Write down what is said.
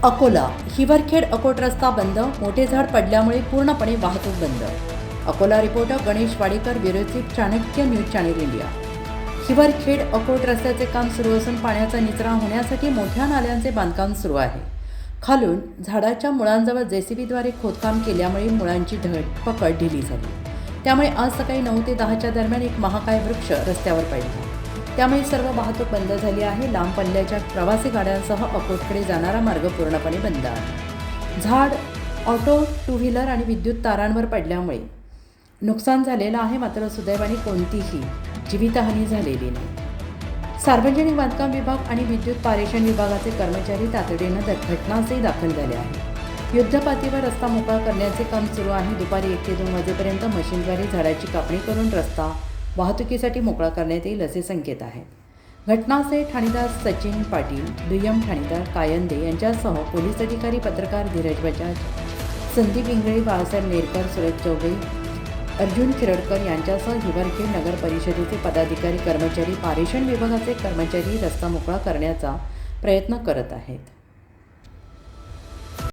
अकोला हिवरखेड अकोट रस्ता बंद, मोठे झाड पडल्यामुळे पूर्णपणे वाहतूक बंद. Akola reporter Ganesh Wadekar, bureau chief, Chanakya news channel India. Hiwarkhed Akot रस्त्याचे काम सुरू असून पाण्याचा निचरा होण्यासाठी मोठ्या नाल्यांचे बांधकाम सुरू आहे. खालून झाडाच्या मुळांजवळ जेसीबीद्वारे खोदकाम केल्यामुळे मुळांची पकड ढिली झाली. त्यामुळे आज सकाळी 9 ते 10च्या दरम्यान एक महाकाय वृक्ष रस्त्यावर पडला. त्यामुळे सर्व वाहतूक बंद झाली आहे. लांब पल्ल्याच्या प्रवासी गाड्यांसह अकोटकडे जाणारा मार्ग पूर्णपणे बंद आहे. झाड, ऑटो, टू व्हीलर आणि विद्युत तारांवर पडल्यामुळे नुकसान झालेलं आहे, मात्र सुदैवाने कोणतीही जीवितहानी झालेली नाही. सार्वजनिक बांधकाम विभाग आणि विद्युत पारेषण विभागाचे कर्मचारी तातडीनं घटनास्थळी दाखल झाले आहेत. युद्धपातळीवर रस्ता मोकळा करण्याचे काम सुरू आहे. दुपारी 1 ते 2 वाजेपर्यंत मशीनद्वारे झाडाची कापणी करून रस्ता वाहतुकीसाठी मोकळा करण्यात येईल असे संकेत आहेत. घटनास्थळी ठाणेदार सचिन पाटील, दुय्यम ठाणेदार कायंदे यांच्यासह पोलीस अधिकारी, पत्रकार धीरज बजाज, संदीप इंगळे, बाळासाहेब नेरकर, सुरेश चौबे, अर्जुन खिरडकर यांच्यासह हिवरखेड नगर परिषदेचे पदाधिकारी, कर्मचारी, पारेषण विभागाचे कर्मचारी रस्ता मोकळा करण्याचा प्रयत्न करत आहेत.